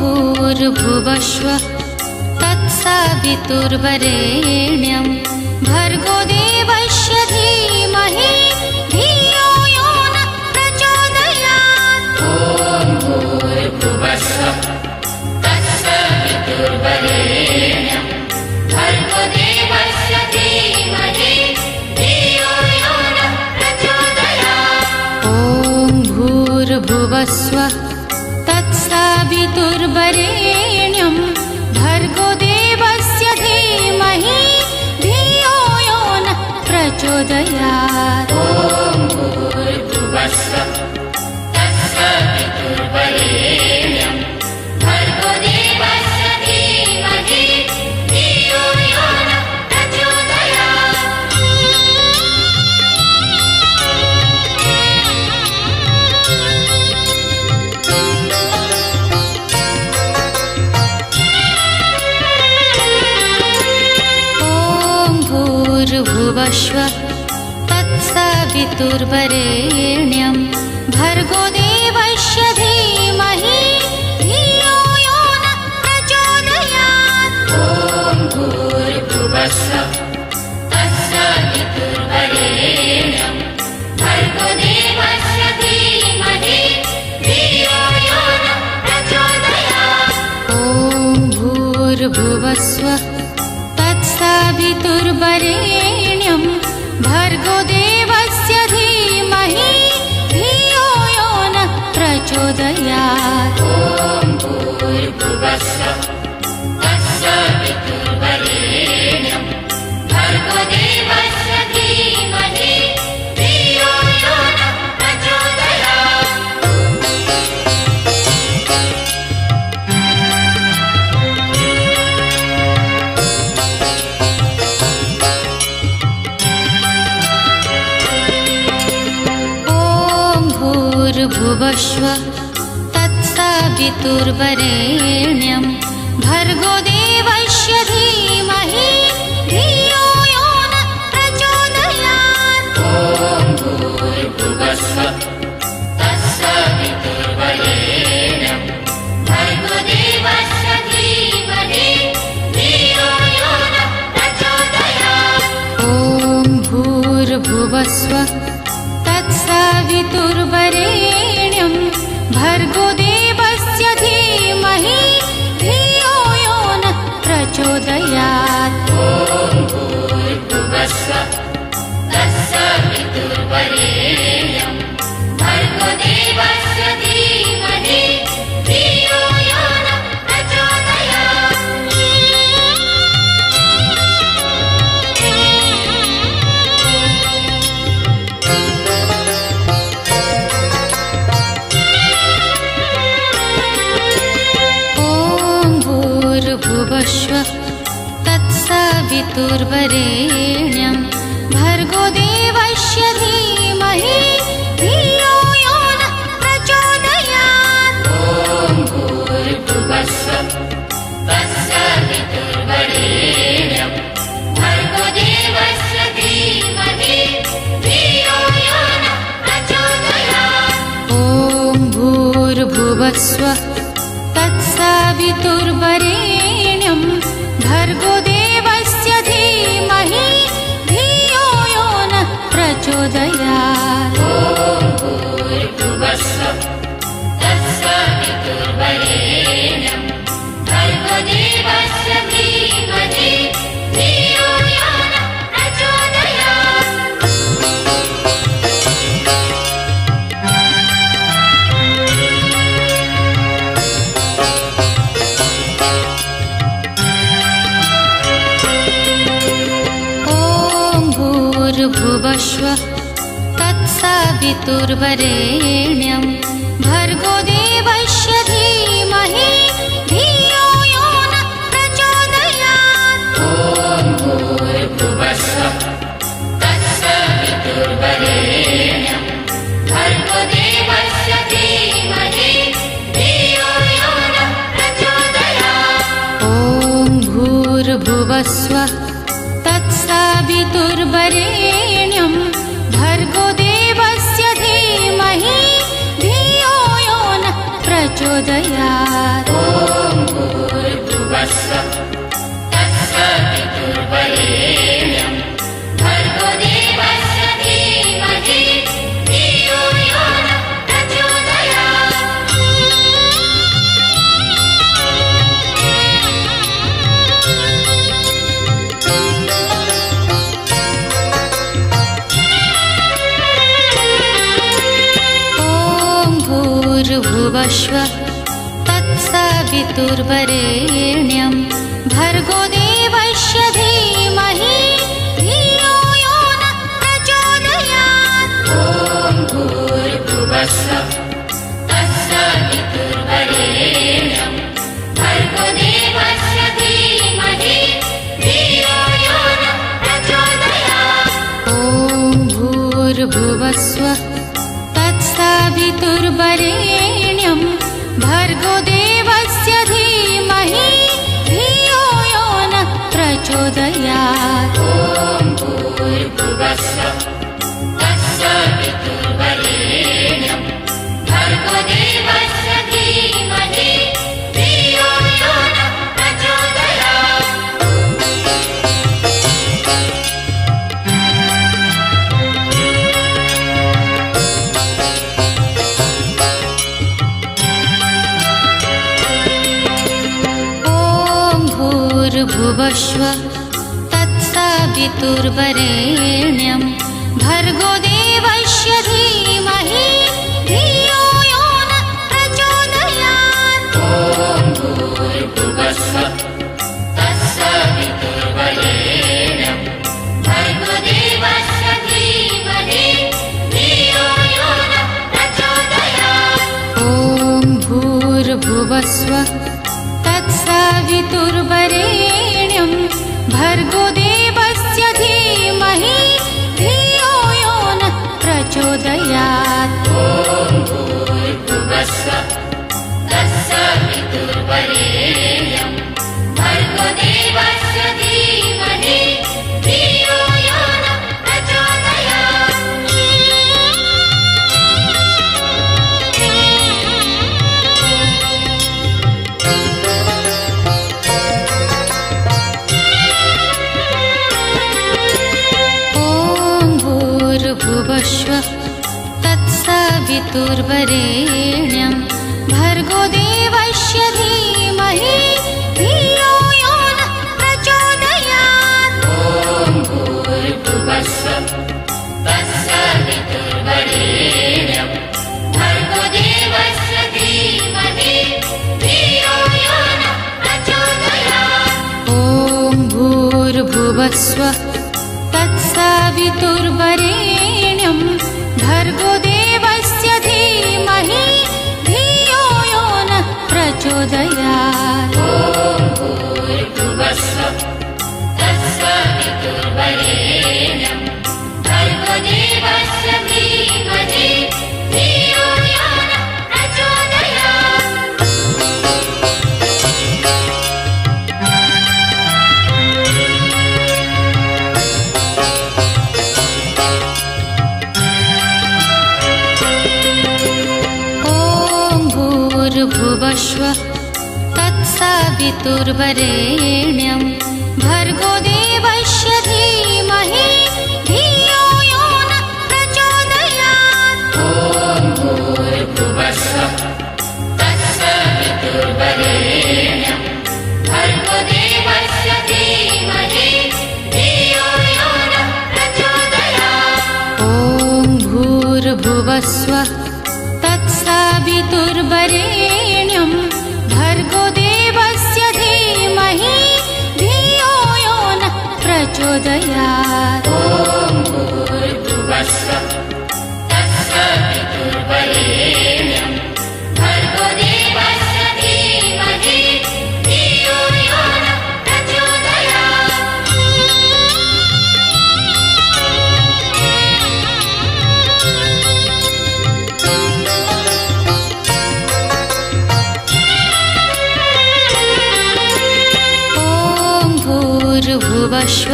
भूर्भुवस्वः तत्सवितुर्वरेण्यं भर्गो देवस्य धीमहि धियो यो नः प्रचोदयात्। ॐ भूर्भुवस्वः तत्सवितुर्वरेण्यं भर्गो देवस्य धीमहि धियो यो नः प्रचोदयात्। ॐ भूर्भुवस्वः तत्सवितुर्वरेण्यं भर्गो देवस्य धीमहि धियो यो नः प्रचोदयात्। ॐ भूर्भुवस्वः तत्सवितुर्वरेण्यं भर्गो देवस्य धीमहि धियो यो नः प्रचोदयात्। भूर्भुवस्वः तत्सवितुर्वरेण्यं भर्गो देवस्य धीमहि धियो यो नः प्रचोदयात्। ॐ भूर्भुवस्वः तत्सवितुर्वरेण्यं भर्गो देवस्य धीमहि धियो यो नः प्रचोदयात्। ॐ भूर्भुवस्वः तत्सवितुर्वरेण्यं भर्गो देवस्य धीमहि धियो यो नः प्रचोदयात्। ॐ भूर्भुवस्वः तत्सवितुर्वरेण्यं भर्गो देवस्य धीमहि धियो यो नः प्रचोदयात्। भूर्भुवस्वः तत्सवितुर्वरेण्यं भर्गो देवस्य धीमहि धियो यो नः प्रचोदयात्। ॐ भूर्भुवस्वः तत्सवितुर्वरेण्यं भर्गो देवस्य धीमहि धियो यो नः प्रचोदयात्। ॐ भूर्भुवस्वः तत्सवितुर्वरेण्यं भर्गो देवस्य धीमहि धियो यो नः प्रचोदयात्। ॐ भूर्भुवस्वः तत्सवितुर्वरेण्यं भर्गो देवस्य धीमहि धियो यो नः प्रचोदयात्। भूर्भुवस्वः तत्सवितुर्वरेण्यं भर्गो देवस्य धीमहि धियो यो नः प्रचोदयात्। ॐ भूर्भुवस्वः तत्सवितुर्वरेण्यं भर्गो देवस्य धीमहि धियो यो नः प्रचोदयात्। ॐ भूर्भुवस्वः तत्सवितुर्वरेण्यं भर्गो देवस्य धीमहि धियो यो नः प्रचोदयात्। ॐ भूर्भुवस्वः तत्सवितुर्वरेण्यं भर्गो देवस्य धीमहि धियो यो नः प्रचोदयात्। भूर्भुवस्वः तत्सवितुर्वरेण्यं भर्गो देवस्य धीमहि धियो यो नः प्रचोदयात्। ॐ भूर्भुवस्वः तत्सवितुर्वरेण्यं भर्गो देवस्य धीमहि धियो यो नः प्रचोदयात्। ॐ भूर्भुवस्वः तत्सवितुर्वरेण्यं भर्गो देवस्य धीमहि धियो यो नः प्रचोदयात्। ॐ भूर्भुवस्वः तत्सवितुर्वरेण्यं भर्गो देवस्य धीमहि धियो यो नः प्रचोदयात्। भूर्भुवस्वः तत्सवितुर्वरेण्यं भर्गो देवस्य धीमहि धियो यो नः प्रचोदयात्। ॐ भूर्भुवस्वः तत्सवितुर्वरेण्यं भर्गो देवस्य धीमहि धियो यो नः प्रचोदयात्। ॐ भूर्भुवस्वः तत्सवितुर्वरेण्यं भर्गो देवस्य धीमहि धियो यो नः प्रचोदयात्। ॐ भूर्भुवस्वः तत्सवितुर्वरेण्यं भर्गो देवस्य धीमहि धियो यो नः प्रचोदयात्। भूर्भुवस्वः तत्सवितुर्वरेण्यं भर्गो देवस्य धीमहि धियो यो नः प्रचोदयात्। ॐ भूर्भुवस्वः तत्सवितुर्वरेण्यं भर्गो देवस्य धीमहि धियो यो नः प्रचोदयात्। ॐ भूर्भुवस्वः तत्सवितुर्वरेण्यं भर्गो देवस्य धीमहि धियो यो नः प्रचोदयात्। ॐ भूर्भुवस्वः तत्सवितुर्वरेण्यं भर्गो देवस्य धीमहि धियो यो नः प्रचोदयात्। भूर्भुवस्वः तत्सवितुर्वरेण्यं भर्गो देवस्य धीमहि धियो यो नः प्रचोदयात्। ॐ भूर्भुवस्वः तत्सवितुर्वरेण्यं भर्गो देवस्य धीमहि धियो यो नः प्रचोदयात्। ॐ भूर्भुवस्वः तत्सवितुर्वरेण्यं भर्गो देवस्य धीमहि धियो यो नः प्रचोदयात्। ॐ भूर्भुवस्वः तत्सवितुर्वरेण्यं भर्गो देवस्य धीमहि धियो यो नः प्रचोदयात्। भूर्भुवस्वः तत्सवितुर्वरेण्यं भर्गो देवस्य धीमहि धियो यो नः प्रचोदयात्। ॐ भूर्भुवस्वः तत्सवितुर्वरेण्यं भर्गो देवस्य धीमहि धियो यो नः प्रचोदयात्। ॐ भूर्भुवस्वः तत्सवितुर्वरेण्यं भर्गो देवस्य धीमहि धियो यो नः प्रचोदयात्। ॐ भूर्भुवस्वः तत्सवितुर्वरेण्यं भर्गो देवस्य धीमहि धियो यो नः प्रचोदयात्। भूर्भुवस्व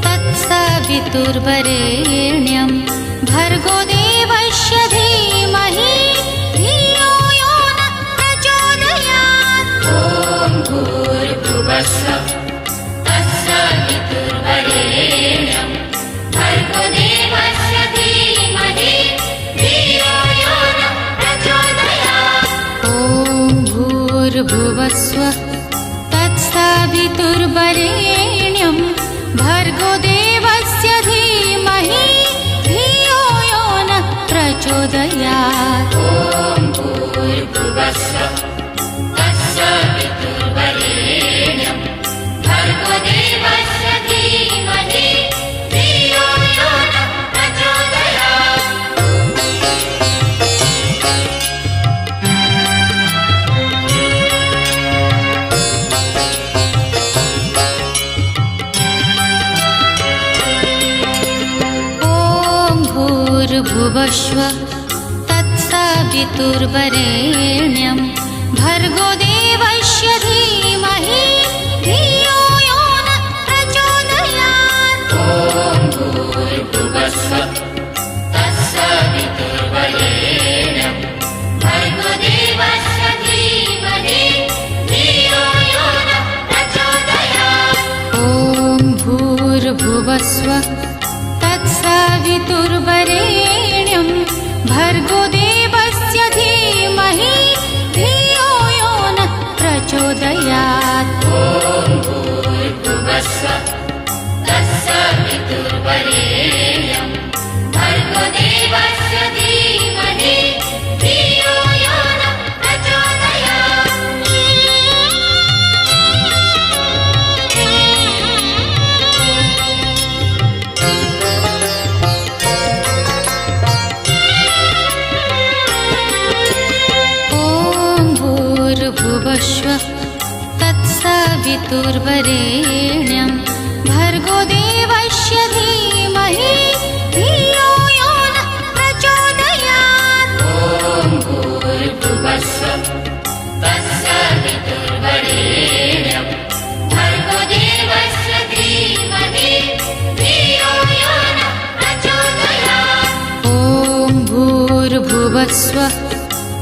तत्सवितुर्वरेण्यं भर्गो देवस्य धीमहि धियो यो न प्रचोदयात्। ॐ भूर्भुवस्व तत्सवितुर्वरेण्यं भर्गो देवस्य धीमहि धियो यो न प्रचोदयात्। ॐ भूर्भुवस्व तत्सवितुर्वरेण्यं भर्गो देवस्य धीमहि धियो यो नः प्रचोदयात्। ॐ भूर्भुवस्व तत्सवितुर्वरेण्यं भर्गो देवस्य धीमहि धियो यो नः प्रचोदयात्। भूर्भुवस्व तत्सवितुर्वरेण्यं भर्गो देवस्य धीमहि धियो यो नः प्रचोदयात्। ॐ भूर्भुवस्व तत्सवितुर्वरेण्यं भर्गो देवस्य धीमहि धियो यो नः प्रचोदयात्। ॐ भूर्भुवस्व तत्सवितुर्वरेण्यं भर्गो देवस्य धीमहि धियो यो नः प्रचोदयात्। ॐ भूर्भुवस्व तत्सवितुर्वरेण्यं भर्गो देवस्य धीमहि धियो यो नः प्रचोदयात्। भूर्भुवस्व तत्सवितुर्वरेण्यं भर्गो देवस्य धीमहि धियो यो नः प्रचोदयात्। ॐ भूर्भुवस्व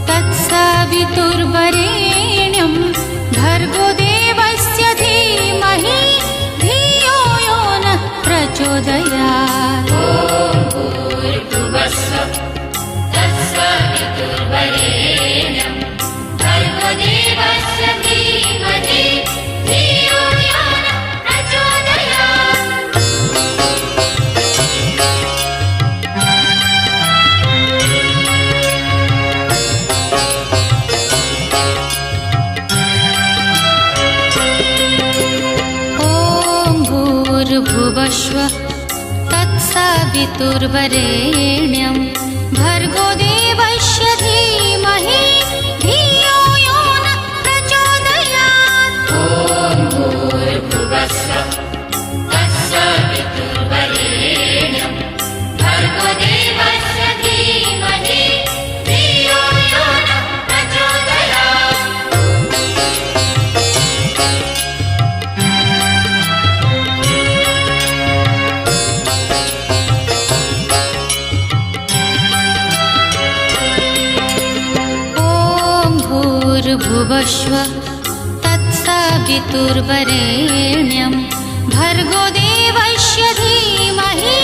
तत्सवितुर्वरेण्यं भर्गो देवस्य धीमहि धियो यो नः प्रचोदयात्। ॐ भूर्भुवस्व तत्सवितुर्वरेण्यं भर्गो देवस्य धीमहि धियो यो नः प्रचोदयात्। ॐ भूर्भुवस्व तत्सवितुर्वरेण्यं भर्गो देवस्य धीमहि धियो यो नः प्रचोदयात्। भूर्भुवस्व तत्सवितुर्वरेण्यं भर्गो देवस्य धीमहि धियो यो नः प्रचोदयात्। ॐ भूर्भुवस्व तत्सवितुर्वरेण्यं भर्गो देवस्य धीमहि धियो यो नः प्रचोदयात्। भूर्भुवस्व तत्सवितुर्वरेण्यं भर्गो देवस्य धीमहि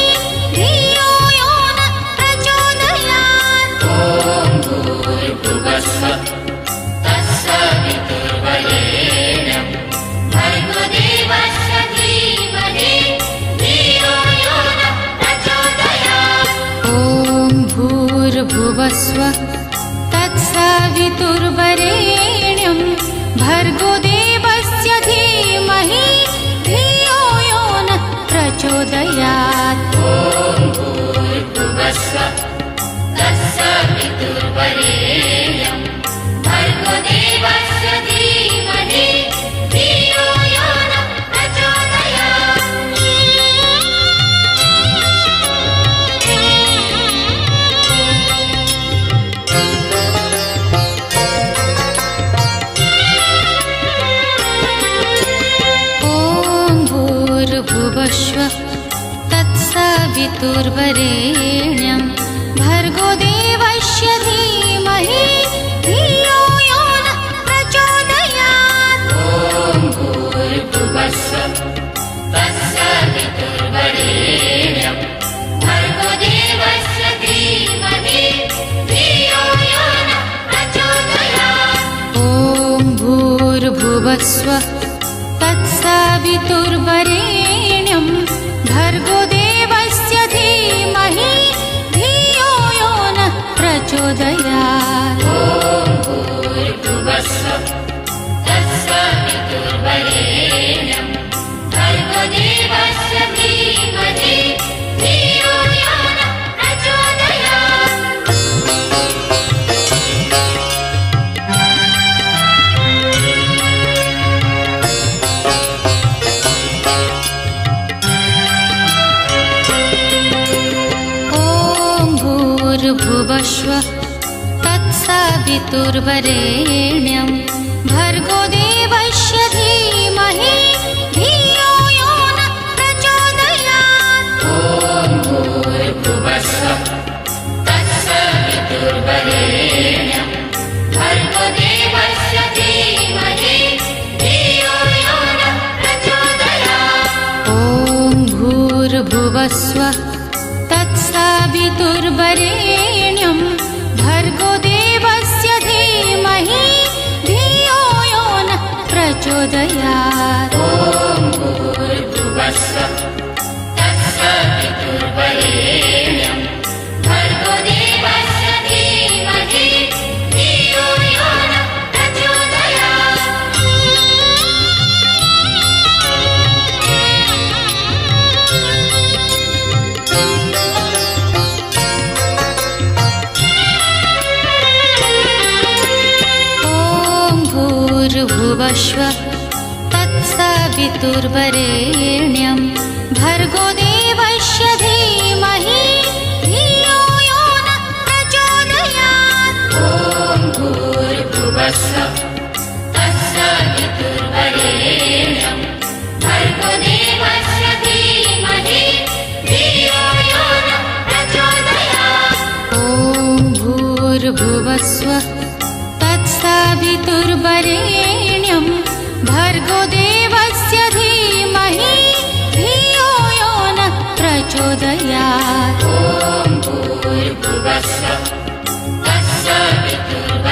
धियो यो नः प्रचोदयात्। ॐ भूर्भुवस्व तत्सवितुर्वरेण्यं भर्गो देवस्य धीमहि धियो यो नः प्रचोदयात्। ॐ भूर्भुवस्व तत्सवितुर्वरेण्यं भर्गो देवस्य धीमहि धियो यो नः प्रचोदयात्। ॐ भूर्भुवस्व तत्सवितुर्वरेण्यं भर्गो देवस्य धीमहि धियो यो नः प्रचोदयात्। तत्सवितुर्वरेण्यं भर्गो देवस्य धीमहि धियो यो नः प्रचोदयात्। ॐ भूर्भुवस्सुः तत्सवितुर्वरेण्यं भर्गो देवस्य धीमहि धियो यो नः प्रचोदयात्। ॐ भूर्भुवस्सुः तत्सवितुर्वरेण्यं भर्गो देवस्य धीमहि धियो यो नः प्रचोदयात्। ॐ भूर्भुवस्सुः तत्सवितुर्वरेण्यं भर्गो देवस्य धीमहि धियो यो नः प्रचोदयात्। भूर्भुवस्सुः तत्सवितुर्वरेण्यं भर्गो देवस्य धीमहि धियो यो नः प्रचोदयात्। ॐ भूर्भुवस्सुः तत्सवितुर्वरेण्यं भर्गो देवस्य धीमहि धियो यो नः प्रचोदयात्। ॐ भूर्भुवस्सुः तत्सवितुर्वरेण्यं भर्गो देवस्य धीमहि धियो यो नः प्रचोदयात्। ॐ भूर्भुवस्सुः तत्सवितुर्वरेण्यं भर्गो देवस्य धीमहि धियो यो नः प्रचोदयात्। भूर्भुवस्सुः तत्सवितुर्वरेण्यं भर्गो देवस्य धीमहि धियो यो नः प्रचोदयात्। ॐ भूर्भुवस्सुः तत्सवितुर्वरेण्यं भर्गो देवस्य धीमहि धियो यो नः प्रचोदयात्। ॐ भूर्भुवस्सुः तत्सवितुर्वरेण्यं भर्गो देवस्य धीमहि धियो यो नः प्रचोदयात्। ॐ भूर्भुवस्सुः तत्सवितुर्वरेण्यं